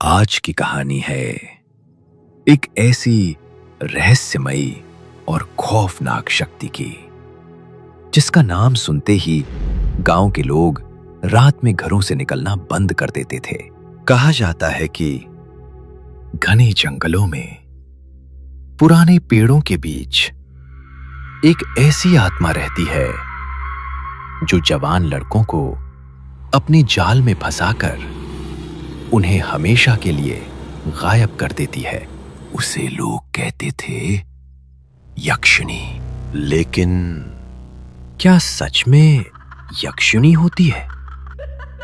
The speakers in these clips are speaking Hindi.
आज की कहानी है एक ऐसी रहस्यमयी और खौफनाक शक्ति की जिसका नाम सुनते ही गांव के लोग रात में घरों से निकलना बंद कर देते थे। कहा जाता है कि घने जंगलों में पुराने पेड़ों के बीच एक ऐसी आत्मा रहती है जो जवान लड़कों को अपने जाल में फंसाकर उन्हें हमेशा के लिए गायब कर देती है। उसे लोग कहते थे यक्षिणी। लेकिन क्या सच में यक्षिणी होती है?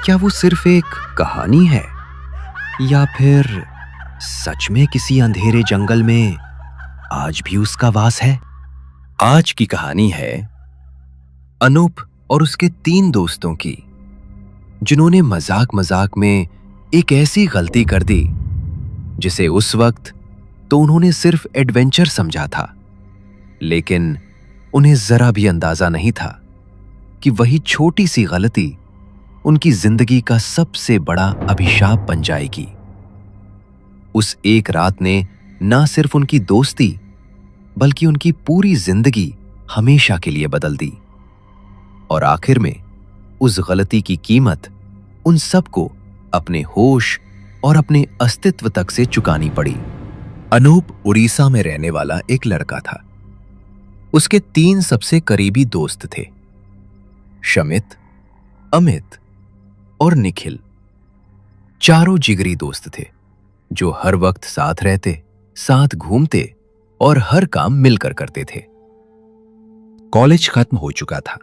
क्या वो सिर्फ एक कहानी है या फिर सच में किसी अंधेरे जंगल में आज भी उसका वास है? आज की कहानी है अनूप और उसके 3 दोस्तों की, जिन्होंने मजाक मजाक में एक ऐसी गलती कर दी जिसे उस वक्त तो उन्होंने सिर्फ एडवेंचर समझा था, लेकिन उन्हें जरा भी अंदाजा नहीं था कि वही छोटी सी गलती उनकी जिंदगी का सबसे बड़ा अभिशाप बन जाएगी। उस एक रात ने ना सिर्फ उनकी दोस्ती बल्कि उनकी पूरी जिंदगी हमेशा के लिए बदल दी। और आखिर में उस गलती की कीमत उन सबको अपने होश और अपने अस्तित्व तक से चुकानी पड़ी। अनूप उड़ीसा में रहने वाला एक लड़का था। उसके 3 सबसे करीबी दोस्त थे, शमित, अमित और निखिल। चारों जिगरी दोस्त थे जो हर वक्त साथ रहते, साथ घूमते और हर काम मिलकर करते थे। कॉलेज खत्म हो चुका था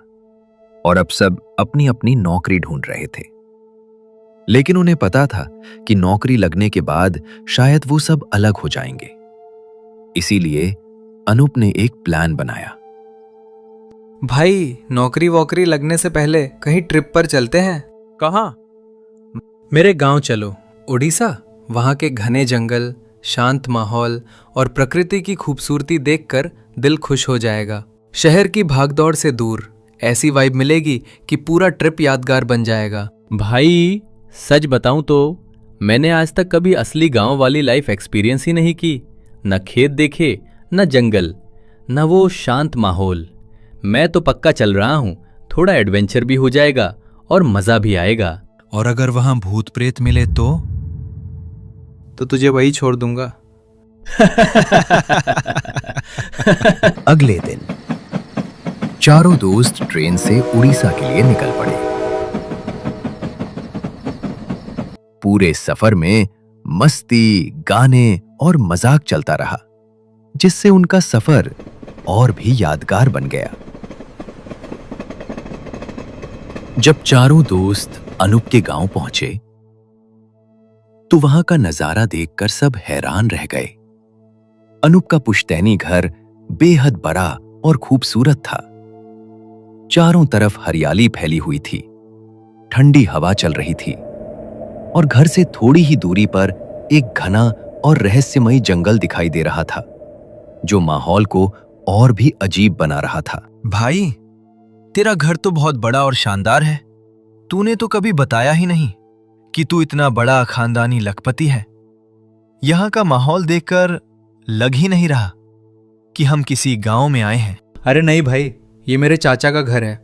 और अब सब अपनी अपनी नौकरी ढूंढ रहे थे, लेकिन उन्हें पता था कि नौकरी लगने के बाद शायद वो सब अलग हो जाएंगे। इसीलिए अनूप ने एक प्लान बनाया। भाई, नौकरी वोकरी लगने से पहले कहीं ट्रिप पर चलते हैं। कहाँ? मेरे गांव चलो, उड़ीसा। वहां के घने जंगल, शांत माहौल और प्रकृति की खूबसूरती देखकर दिल खुश हो जाएगा। शहर की भागदौड़ से दूर ऐसी वाइब मिलेगी कि पूरा ट्रिप यादगार बन जाएगा। भाई सच बताऊं तो मैंने आज तक कभी असली गांव वाली लाइफ एक्सपीरियंस ही नहीं की। न खेत देखे, न जंगल, न वो शांत माहौल। मैं तो पक्का चल रहा हूं। थोड़ा एडवेंचर भी हो जाएगा और मजा भी आएगा। और अगर वहां भूत प्रेत मिले तो तुझे वही छोड़ दूंगा। अगले दिन चारों दोस्त ट्रेन से उड़ीसा के लिए निकल पड़े। पूरे सफर में मस्ती, गाने और मजाक चलता रहा, जिससे उनका सफर और भी यादगार बन गया। जब चारों दोस्त अनूप के गांव पहुंचे तो वहां का नजारा देखकर सब हैरान रह गए। अनूप का पुश्तैनी घर बेहद बड़ा और खूबसूरत था। चारों तरफ हरियाली फैली हुई थी, ठंडी हवा चल रही थी और घर से थोड़ी ही दूरी पर एक घना और रहस्यमयी जंगल दिखाई दे रहा था, जो माहौल को और भी अजीब बना रहा था। भाई, तेरा घर तो बहुत बड़ा और शानदार है। तूने तो कभी बताया ही नहीं कि तू इतना बड़ा खानदानी लखपति है। यहाँ का माहौल देखकर लग ही नहीं रहा कि हम किसी गांव में आए हैं। अरे नहीं भाई, ये मेरे चाचा का घर है।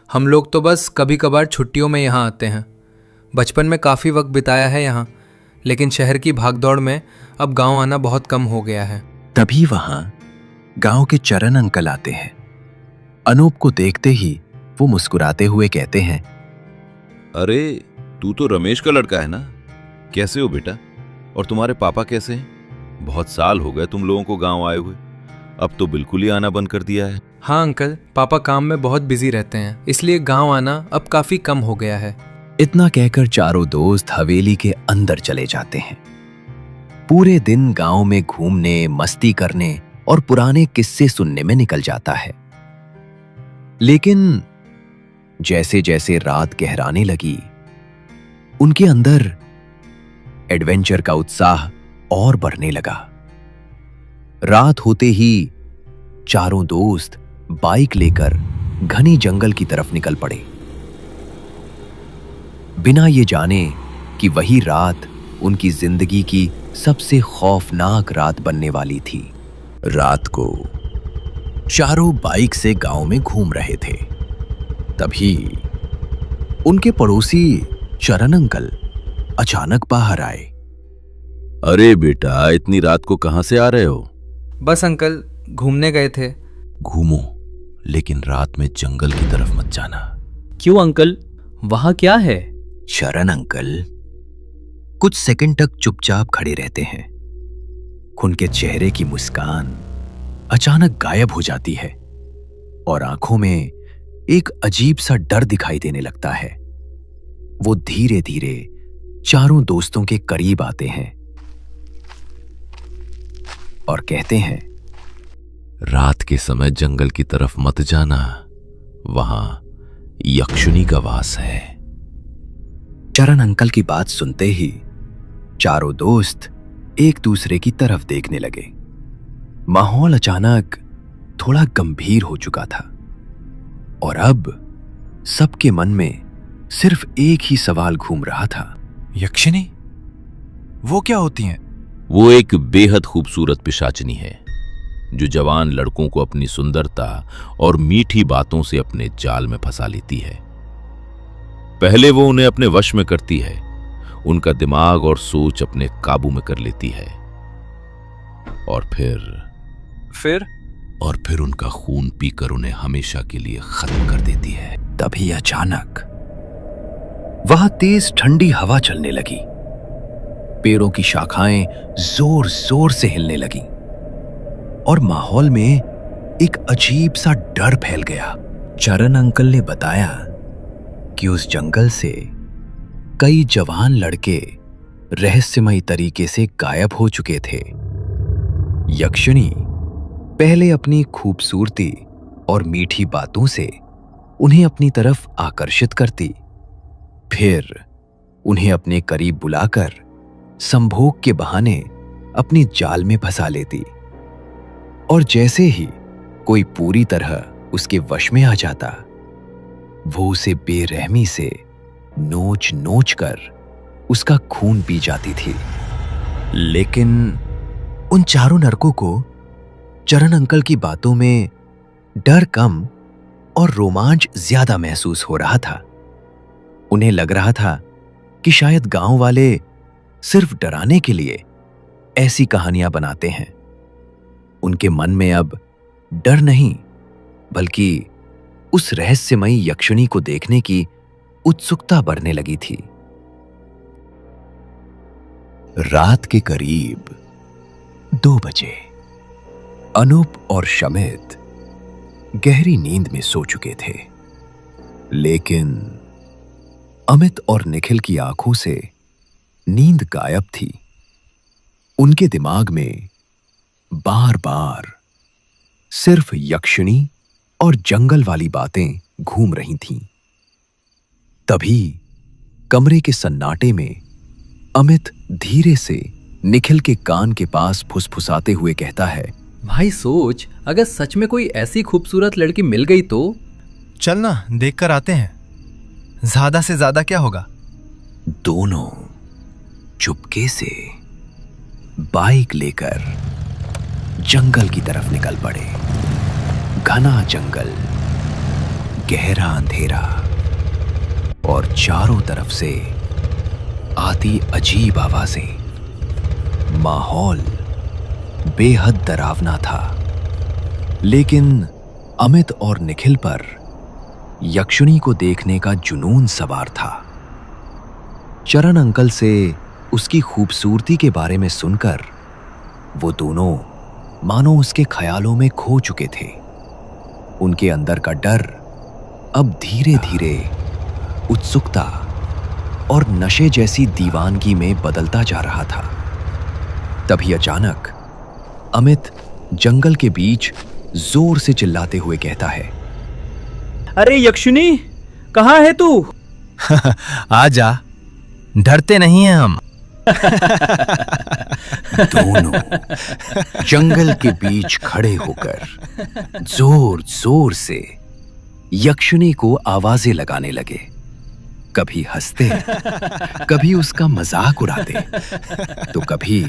हम लोग तो बस कभी कभार छुट्टियों में यहाँ आते हैं। बचपन में काफ़ी वक्त बिताया है यहाँ, लेकिन शहर की भागदौड़ में अब गांव आना बहुत कम हो गया है। तभी वहां गांव के चरण अंकल आते हैं। अनूप को देखते ही वो मुस्कुराते हुए कहते हैं, अरे तू तो रमेश का लड़का है ना? कैसे हो बेटा? और तुम्हारे पापा कैसे हैं? बहुत साल हो गए तुम लोगों को गांव आए हुए। अब तो बिल्कुल ही आना बंद कर दिया है। हाँ अंकल, पापा काम में बहुत बिजी रहते हैं, इसलिए गांव आना अब काफ़ी कम हो गया है। इतना कहकर चारों दोस्त हवेली के अंदर चले जाते हैं। पूरे दिन गांव में घूमने, मस्ती करने और पुराने किस्से सुनने में निकल जाता है। लेकिन जैसे जैसे रात गहराने लगी, उनके अंदर एडवेंचर का उत्साह और बढ़ने लगा। रात होते ही चारों दोस्त बाइक लेकर घनी जंगल की तरफ निकल पड़े, बिना ये जाने कि वही रात उनकी जिंदगी की सबसे खौफनाक रात बनने वाली थी। रात को चारों बाइक से गांव में घूम रहे थे। तभी उनके पड़ोसी चरण अंकल अचानक बाहर आए। अरे बेटा, इतनी रात को कहां से आ रहे हो? बस अंकल, घूमने गए थे। घूमो, लेकिन रात में जंगल की तरफ मत जाना। क्यों अंकल, वहां क्या है? चरण अंकल कुछ सेकंड तक चुपचाप खड़े रहते हैं। उनके चेहरे की मुस्कान अचानक गायब हो जाती है और आंखों में एक अजीब सा डर दिखाई देने लगता है। वो धीरे धीरे चारों दोस्तों के करीब आते हैं और कहते हैं, रात के समय जंगल की तरफ मत जाना, वहां यक्षिणी का वास है। चरण अंकल की बात सुनते ही चारों दोस्त एक दूसरे की तरफ देखने लगे। माहौल अचानक थोड़ा गंभीर हो चुका था और अब सबके मन में सिर्फ एक ही सवाल घूम रहा था। यक्षिणी? वो क्या होती हैं? वो एक बेहद खूबसूरत पिशाचिनी है जो जवान लड़कों को अपनी सुंदरता और मीठी बातों से अपने जाल में फंसा लेती है। पहले वो उन्हें अपने वश में करती है, उनका दिमाग और सोच अपने काबू में कर लेती है और फिर उनका खून पीकर उन्हें हमेशा के लिए खत्म कर देती है। तभी अचानक वहां तेज ठंडी हवा चलने लगी। पेड़ों की शाखाएं जोर जोर से हिलने लगी और माहौल में एक अजीब सा डर फैल गया। चरण अंकल ने बताया कि उस जंगल से कई जवान लड़के रहस्यमयी तरीके से गायब हो चुके थे। यक्षिणी पहले अपनी खूबसूरती और मीठी बातों से उन्हें अपनी तरफ आकर्षित करती, फिर उन्हें अपने करीब बुलाकर संभोग के बहाने अपनी जाल में फंसा लेती और जैसे ही कोई पूरी तरह उसके वश में आ जाता, वो उसे बेरहमी से नोच नोच कर उसका खून पी जाती थी। लेकिन उन चारों नरकों को चरण अंकल की बातों में डर कम और रोमांच ज्यादा महसूस हो रहा था। उन्हें लग रहा था कि शायद गांव वाले सिर्फ डराने के लिए ऐसी कहानियां बनाते हैं। उनके मन में अब डर नहीं, बल्कि उस रहस्यमयी यक्षिणी को देखने की उत्सुकता बढ़ने लगी थी। रात के करीब 2 बजे अनूप और शमित गहरी नींद में सो चुके थे, लेकिन अमित और निखिल की आंखों से नींद गायब थी। उनके दिमाग में बार बार सिर्फ यक्षिणी और जंगल वाली बातें घूम रही थीं। तभी कमरे के सन्नाटे में अमित धीरे से निखिल के कान के पास फुसफुसाते हुए कहता है, भाई सोच, अगर सच में कोई ऐसी खूबसूरत लड़की मिल गई तो? चलना देख कर आते हैं, ज्यादा से ज्यादा क्या होगा। दोनों चुपके से बाइक लेकर जंगल की तरफ निकल पड़े। घना जंगल, गहरा अंधेरा और चारों तरफ से आती अजीब आवाजें। माहौल बेहद डरावना था, लेकिन अमित और निखिल पर यक्षिणी को देखने का जुनून सवार था। चरण अंकल से उसकी खूबसूरती के बारे में सुनकर वो दोनों मानो उसके ख्यालों में खो चुके थे। उनके अंदर का डर अब धीरे धीरे उत्सुकता और नशे जैसी दीवानगी में बदलता जा रहा था। तभी अचानक अमित जंगल के बीच जोर से चिल्लाते हुए कहता है, अरे यक्षिणी, कहाँ है तू? आ जा, डरते नहीं हैं हम। दोनों जंगल के बीच खड़े होकर जोर जोर से यक्षिणी को आवाजें लगाने लगे। कभी हंसते, कभी उसका मजाक उड़ाते, तो कभी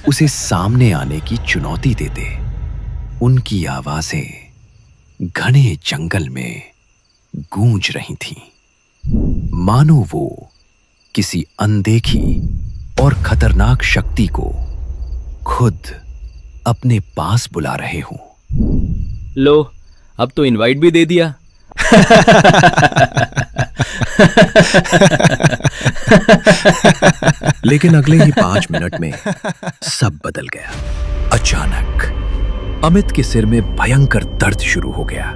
उसे सामने आने की चुनौती देते। उनकी आवाजें घने जंगल में गूंज रही थीं, मानो वो किसी अनदेखी और खतरनाक शक्ति को खुद अपने पास बुला रहे हों। लो, अब तो इनवाइट भी दे दिया। लेकिन अगले ही 5 मिनट में सब बदल गया। अचानक अमित के सिर में भयंकर दर्द शुरू हो गया।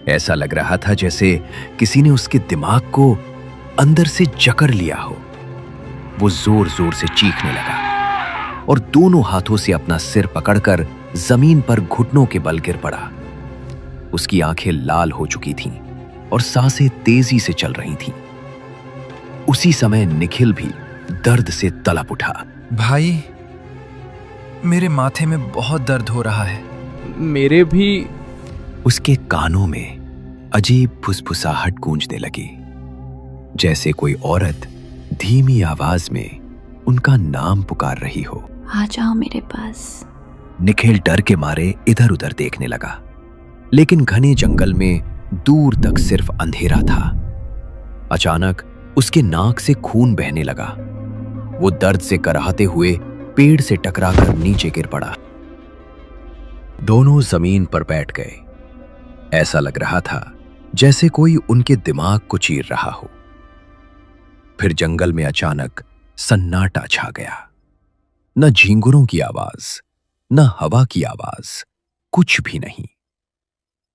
ऐसा लग रहा था जैसे किसी ने उसके दिमाग को अंदर से जकड़ लिया हो। वो जोर जोर से चीखने लगा और दोनों हाथों से अपना सिर पकड़कर जमीन पर घुटनों के बल गिर पड़ा। उसकी आंखें लाल हो चुकी थीं और सांसें तेजी से चल रही थीं। उसी समय निखिल भी दर्द से तड़प उठा। भाई, मेरे माथे में बहुत दर्द हो रहा है। मेरे भी। उसके कानों में अजीब फुसफुसाहट गूंजने लगी, जैसे कोई औरत धीमी आवाज में उनका नाम पुकार रही हो। आ जाओ मेरे पास। निखिल डर के मारे इधर उधर देखने लगा, लेकिन घने जंगल में दूर तक सिर्फ अंधेरा था। अचानक उसके नाक से खून बहने लगा। वो दर्द से कराहते हुए पेड़ से टकराकर नीचे गिर पड़ा। दोनों जमीन पर बैठ गए। ऐसा लग रहा था जैसे कोई उनके दिमाग को चीर रहा हो। फिर जंगल में अचानक सन्नाटा छा गया। न झींगुरों की आवाज, न हवा की आवाज, कुछ भी नहीं।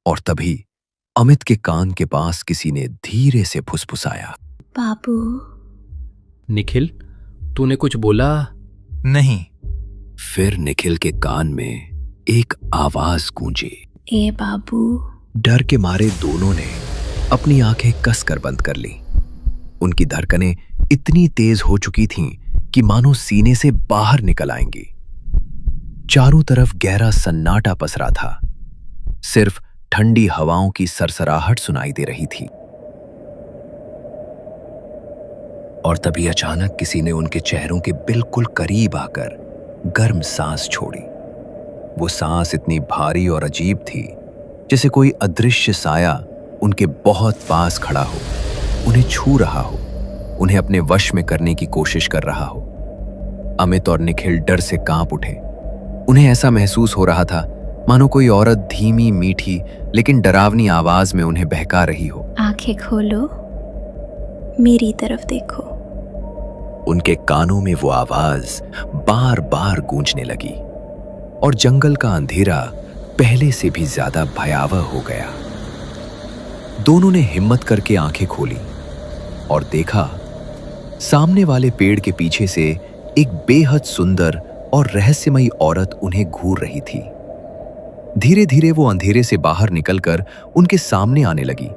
और तभी अमित के कान के पास किसी ने धीरे से फुसफुसाया, बाबू। निखिल, तूने कुछ बोला? नहीं। फिर निखिल के कान में एक आवाज गूंजी, ए बाबू। डर के मारे दोनों ने अपनी आंखें कसकर बंद कर ली। उनकी धड़कनें इतनी तेज हो चुकी थीं कि मानो सीने से बाहर निकल आएंगी। चारों तरफ गहरा सन्नाटा पसरा था। सिर्फ ठंडी हवाओं की सरसराहट सुनाई दे रही थी। और तभी अचानक किसी ने उनके चेहरों के बिल्कुल करीब आकर गर्म सांस छोड़ी। वो सांस इतनी भारी और अजीब थी जैसे कोई अदृश्य साया उनके बहुत पास खड़ा हो, उन्हें छू रहा हो, उन्हें अपने वश में करने की कोशिश कर रहा हो। अमित और निखिल डर से कांप उठे। उन्हें ऐसा महसूस हो रहा था मानो कोई औरत धीमी मीठी लेकिन डरावनी आवाज में उन्हें बहका रही हो। आंखें खोलो, मेरी तरफ देखो। उनके कानों में वो आवाज बार बार गूंजने लगी और जंगल का अंधेरा पहले से भी ज्यादा भयावह हो गया। दोनों ने हिम्मत करके आंखें खोली और देखा सामने वाले पेड़ के पीछे से एक बेहद सुंदर और रहस्यमयी औरत उन्हें घूर रही थी। धीरे धीरे वो अंधेरे से बाहर निकलकर उनके सामने आने लगी।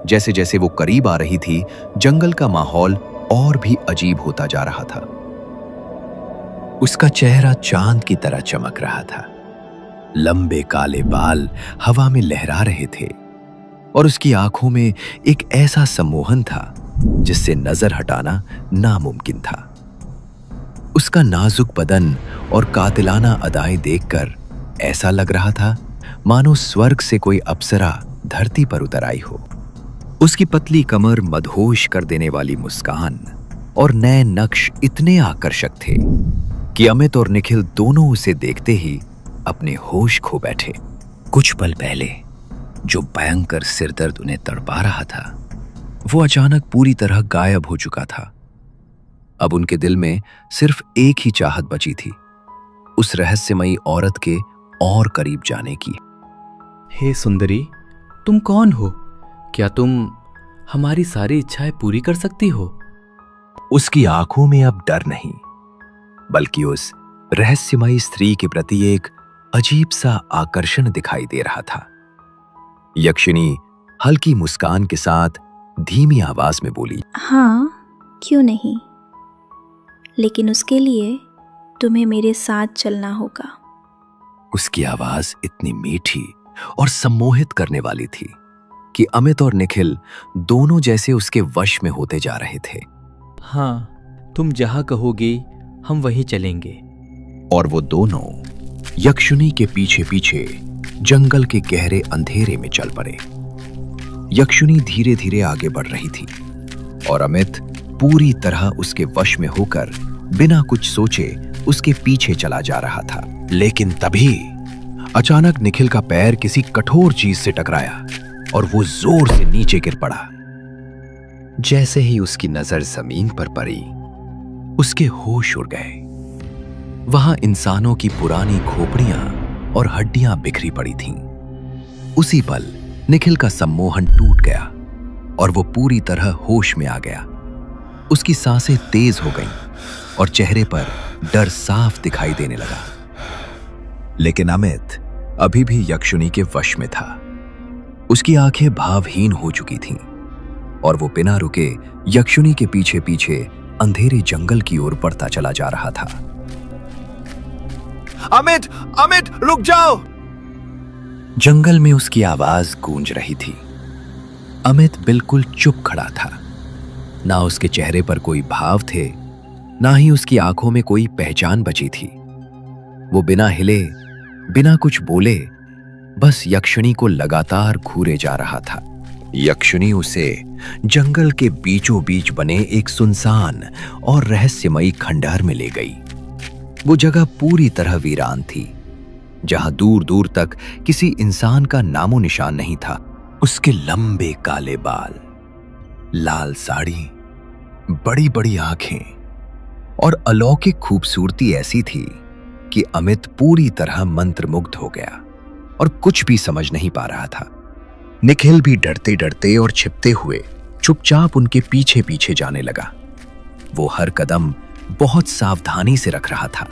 जैसे जैसे वो करीब आ रही थी, जंगल का माहौल और भी अजीब होता जा रहा था। उसका चेहरा चांद की तरह चमक रहा था। लंबे काले बाल हवा में लहरा रहे थे और उसकी आंखों में एक ऐसा सम्मोहन था जिससे नजर हटाना नामुमकिन था। उसका नाजुक बदन और कातिलाना अदाएं देखकर ऐसा लग रहा था मानो स्वर्ग से कोई अप्सरा धरती पर उतर आई हो। उसकी पतली कमर, मदहोश कर देने वाली मुस्कान और नए नक्श इतने आकर्षक थे कि अमित और निखिल दोनों उसे देखते ही अपने होश खो बैठे। कुछ पल पहले जो भयंकर सिरदर्द उन्हें तड़पा रहा था, वो अचानक पूरी तरह गायब हो चुका था। अब उनके दिल में सिर्फ एक ही चाहत बची थी, उस रहस्यमयी औरत के और करीब जाने की। हे सुंदरी, तुम कौन हो? क्या तुम हमारी सारी इच्छाएं पूरी कर सकती हो? उसकी आंखों में अब डर नहीं, बल्कि उस रहस्यमयी स्त्री के प्रति एक अजीब सा आकर्षण दिखाई दे रहा था। यक्षिणी हल्की मुस्कान के साथ धीमी आवाज में बोली, हाँ, क्यों नहीं, लेकिन उसके लिए तुम्हें मेरे साथ चलना होगा। उसकी आवाज इतनी मीठी और सम्मोहित करने वाली थी कि अमित और निखिल दोनों जैसे उसके वश में होते जा रहे थे। हाँ, तुम जहां कहोगे हम वहीं चलेंगे। और वो दोनों यक्षुनी के पीछे पीछे जंगल के गहरे अंधेरे में चल पड़े। यक्षुनी धीरे धीरे आगे बढ़ रही थी और अमित पूरी तरह उसके वश में होकर बिना कुछ सोचे उसके पीछे चला जा रहा था। लेकिन तभी अचानक निखिल का पैर किसी कठोर चीज से टकराया और वो जोर से नीचे गिर पड़ा। जैसे ही उसकी नजर जमीन पर पड़ी, उसके होश उड़ गए। वहां इंसानों की पुरानी खोपड़ियां और हड्डियां बिखरी पड़ी थीं। उसी पल निखिल का सम्मोहन टूट गया और वो पूरी तरह होश में आ गया। उसकी सांसें तेज हो गईं और चेहरे पर डर साफ दिखाई देने लगा। लेकिन अमित अभी भी यक्षुनी के वश में था। उसकी आंखें भावहीन हो चुकी थीं और वो बिना रुके यक्षुनी के पीछे पीछे अंधेरे जंगल की ओर बढ़ता चला जा रहा था। अमित, अमित, रुक जाओ! जंगल में उसकी आवाज गूंज रही थी। अमित बिल्कुल चुप खड़ा था। ना उसके चेहरे पर कोई भाव थे, ना ही उसकी आंखों में कोई पहचान बची थी। वो बिना हिले, बिना कुछ बोले, बस यक्षिणी को लगातार घूरे जा रहा था। यक्षिणी उसे जंगल के बीचों बीच बने एक सुनसान और रहस्यमयी खंडहर में ले गई। वो जगह पूरी तरह वीरान थी, जहां दूर दूर तक किसी इंसान का नामो निशान नहीं था। उसके लंबे काले बाल, लाल साड़ी, बड़ी बड़ी आंखें और अलौकिक खूबसूरती ऐसी थी कि अमित पूरी तरह मंत्रमुग्ध हो गया और कुछ भी समझ नहीं पा रहा था। निखिल भी डरते डरते और छिपते हुए चुपचाप उनके पीछे पीछे जाने लगा। वो हर कदम बहुत सावधानी से रख रहा था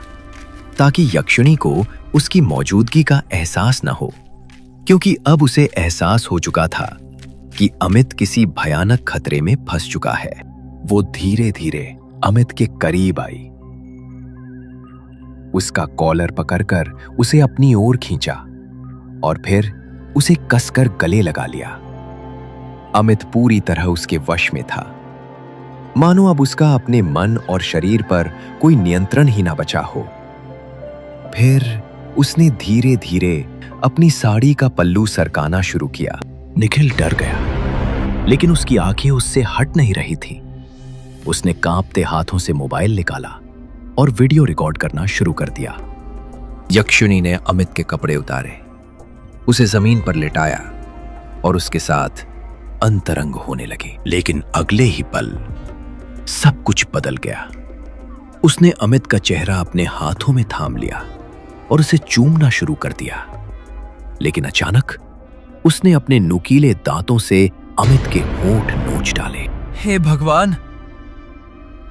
ताकि यक्षिणी को उसकी मौजूदगी का एहसास न हो, क्योंकि अब उसे एहसास हो चुका था कि अमित किसी भयानक खतरे में फंस चुका है। वो धीरे धीरे अमित के करीब आई, उसका कॉलर पकड़कर उसे अपनी ओर खींचा और फिर उसे कसकर गले लगा लिया। अमित पूरी तरह उसके वश में था, मानो अब उसका अपने मन और शरीर पर कोई नियंत्रण ही ना बचा हो। फिर उसने धीरे धीरे अपनी साड़ी का पल्लू सरकाना शुरू किया। निखिल डर गया, लेकिन उसकी आंखें उससे हट नहीं रही थी। उसने कांपते हाथों से मोबाइल निकाला और वीडियो रिकॉर्ड करना शुरू कर दिया। यक्षिणी ने अमित के कपड़े उतारे, उसे जमीन पर लिटाया और उसके साथ अंतरंग होने लगी। लेकिन अगले ही पल सब कुछ बदल गया। उसने अमित का चेहरा अपने हाथों में थाम लिया और उसे चूमना शुरू कर दिया। लेकिन अचानक उसने अपने नुकीले दांतों से अमित के होंठ नोच डाले। हे भगवान!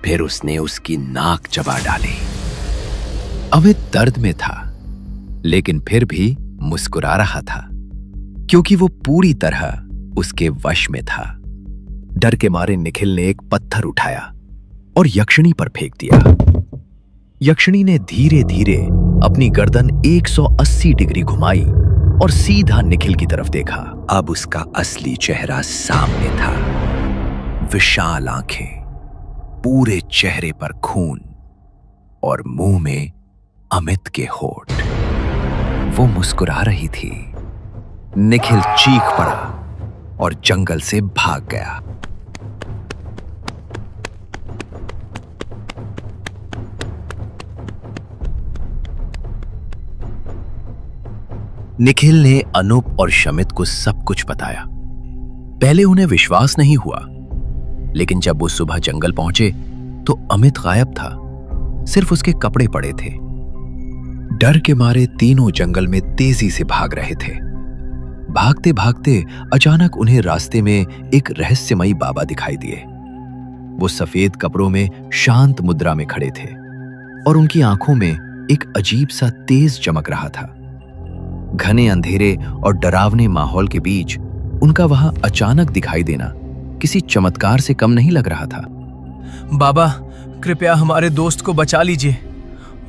फिर उसने उसकी नाक चबा डाली। अमित दर्द में था, लेकिन फिर भी मुस्कुरा रहा था, क्योंकि वो पूरी तरह उसके वश में था। डर के मारे निखिल ने एक पत्थर उठाया और यक्षिणी पर फेंक दिया। यक्षिणी ने धीरे धीरे अपनी गर्दन 180 डिग्री घुमाई और सीधा निखिल की तरफ देखा। अब उसका असली चेहरा सामने था। विशाल आंखें, पूरे चेहरे पर खून और मुंह में अमित के होंठ। वो मुस्कुरा रही थी। निखिल चीख पड़ा और जंगल से भाग गया। निखिल ने अनूप और शमित को सब कुछ बताया। पहले उन्हें विश्वास नहीं हुआ, लेकिन जब वो सुबह जंगल पहुंचे तो अमित गायब था। सिर्फ उसके कपड़े पड़े थे। डर के मारे तीनों जंगल में तेजी से भाग रहे थे। भागते भागते अचानक उन्हें रास्ते में एक रहस्यमयी बाबा दिखाई दिए। वो सफेद कपड़ों में शांत मुद्रा में खड़े थे और उनकी आंखों में एक अजीब सा तेज चमक रहा था। घने अंधेरे और डरावने माहौल के बीच उनका वहां अचानक दिखाई देना किसी चमत्कार से कम नहीं लग रहा था। बाबा, कृपया हमारे दोस्त को बचा लीजिए।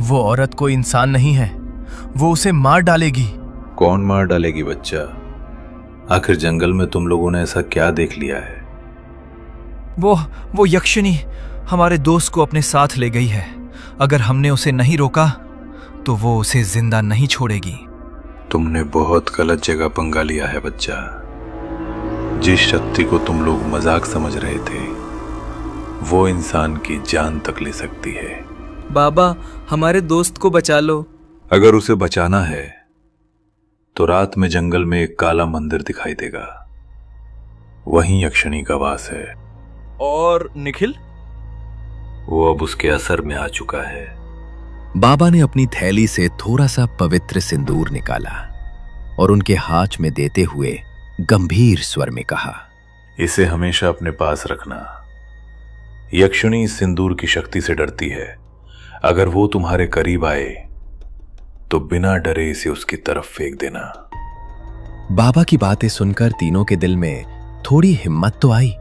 वो औरत कोई इंसान नहीं है, वो उसे मार डालेगी। कौन मार डालेगी बच्चा? आखिर जंगल में तुम लोगों ने ऐसा क्या देख लिया है? वो यक्षिणी हमारे दोस्त को अपने साथ ले गई है। अगर हमने उसे नहीं रोका तो वो उसे जिंदा नहीं छोड़ेगी। तुमने बहुत गलत जगह पंगा लिया है बच्चा। जिस शक्ति को तुम लोग मजाक समझ रहे थे वो इंसान की जान तक ले सकती है। बाबा, हमारे दोस्त को बचा लो। अगर उसे बचाना है तो रात में जंगल में एक काला मंदिर दिखाई देगा, वहीं यक्षिणी का वास है। और निखिल? वो अब उसके असर में आ चुका है। बाबा ने अपनी थैली से थोड़ा सा पवित्र सिंदूर निकाला और उनके हाथ में देते हुए गंभीर स्वर में कहा, इसे हमेशा अपने पास रखना। यक्षिणी इस सिंदूर की शक्ति से डरती है। अगर वो तुम्हारे करीब आए तो बिना डरे इसे उसकी तरफ फेंक देना। बाबा की बातें सुनकर तीनों के दिल में थोड़ी हिम्मत तो आई,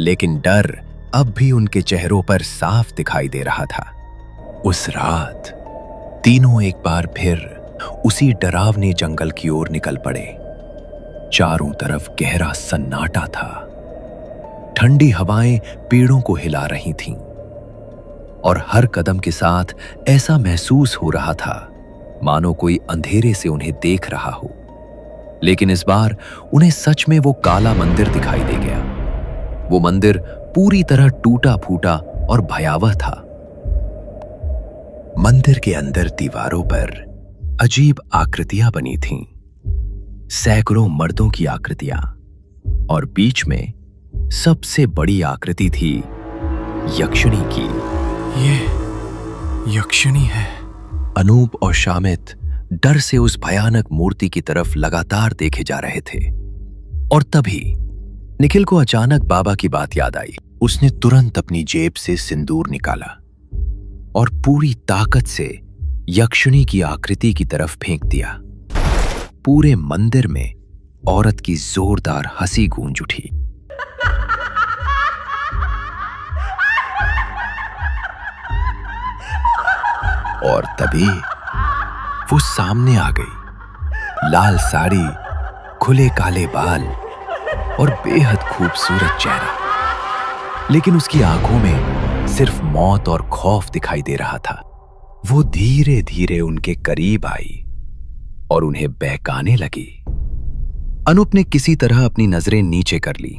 लेकिन डर अब भी उनके चेहरों पर साफ दिखाई दे रहा था। उस रात तीनों एक बार फिर उसी डरावने जंगल की ओर निकल पड़े। चारों तरफ गहरा सन्नाटा था। ठंडी हवाएं पेड़ों को हिला रही थीं और हर कदम के साथ ऐसा महसूस हो रहा था मानो कोई अंधेरे से उन्हें देख रहा हो। लेकिन इस बार उन्हें सच में वो काला मंदिर दिखाई दे गया। वो मंदिर पूरी तरह टूटा फूटा और भयावह था। मंदिर के अंदर दीवारों पर अजीब आकृतियां बनी थीं, सैकड़ों मर्दों की आकृतियां, और बीच में सबसे बड़ी आकृति थी यक्षिणी की। ये यक्षिणी है। अनूप और शामित डर से उस भयानक मूर्ति की तरफ लगातार देखे जा रहे थे। और तभी निखिल को अचानक बाबा की बात याद आई। उसने तुरंत अपनी जेब से सिंदूर निकाला और पूरी ताकत से यक्षिणी की आकृति की तरफ फेंक दिया। पूरे मंदिर में औरत की जोरदार हंसी गूंज उठी। और तभी वो सामने आ गई। लाल साड़ी, खुले काले बाल और बेहद खूबसूरत चेहरा, लेकिन उसकी आंखों में सिर्फ मौत और खौफ दिखाई दे रहा था। वो धीरे धीरे उनके करीब आई और उन्हें बहकाने लगी। अनूप ने किसी तरह अपनी नजरें नीचे कर ली,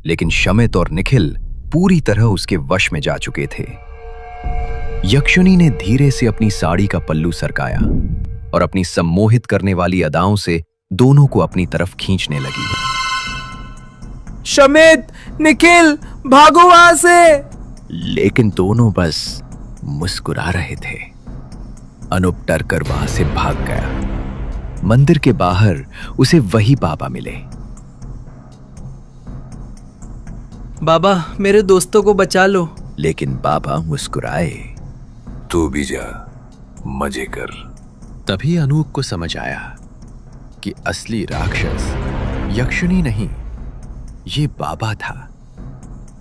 लेकिन शमित और निखिल पूरी तरह उसके वश में जा चुके थे। यक्षिणी ने धीरे से अपनी साड़ी का पल्लू सरकाया और अपनी सम्मोहित करने वाली अदाओं से दोनों को अपनी तरफ खींचने लगी। शमित, निखिल, भागो वहां से। लेकिन दोनों बस मुस्कुरा रहे थे। अनूप डर कर वहां से भाग गया। मंदिर के बाहर उसे वही बाबा मिले। बाबा, मेरे दोस्तों को बचा लो। लेकिन बाबा मुस्कुराए। तू भी जा, मजे कर। तभी अनूप को समझ आया कि असली राक्षस यक्षिणी नहीं, ये बाबा था।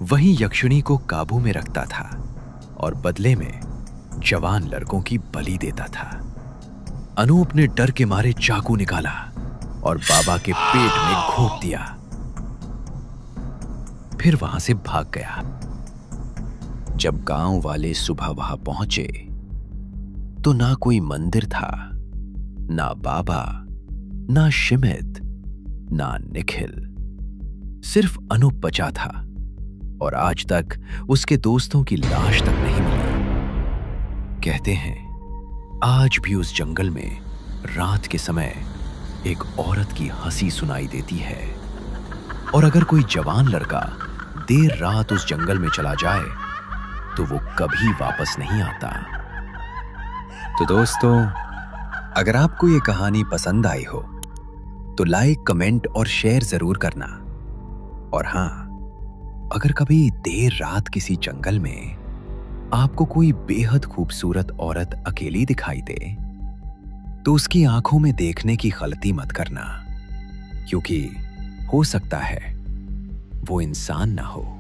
वही यक्षिणी को काबू में रखता था और बदले में जवान लड़कों की बलि देता था। अनूप ने डर के मारे चाकू निकाला और बाबा के पेट में घोंप दिया, फिर वहां से भाग गया। जब गांव वाले सुबह वहां पहुंचे तो ना कोई मंदिर था, ना बाबा, ना शिमित, ना निखिल। सिर्फ अनूप बचा था और आज तक उसके दोस्तों की लाश तक नहीं मिली। कहते हैं आज भी उस जंगल में रात के समय एक औरत की हंसी सुनाई देती है, और अगर कोई जवान लड़का देर रात उस जंगल में चला जाए तो वो कभी वापस नहीं आता। तो दोस्तों, अगर आपको ये कहानी पसंद आई हो तो लाइक, कमेंट और शेयर जरूर करना। और हां, अगर कभी देर रात किसी जंगल में आपको कोई बेहद खूबसूरत औरत अकेली दिखाई दे तो उसकी आंखों में देखने की गलती मत करना, क्योंकि हो सकता है वो इंसान ना हो।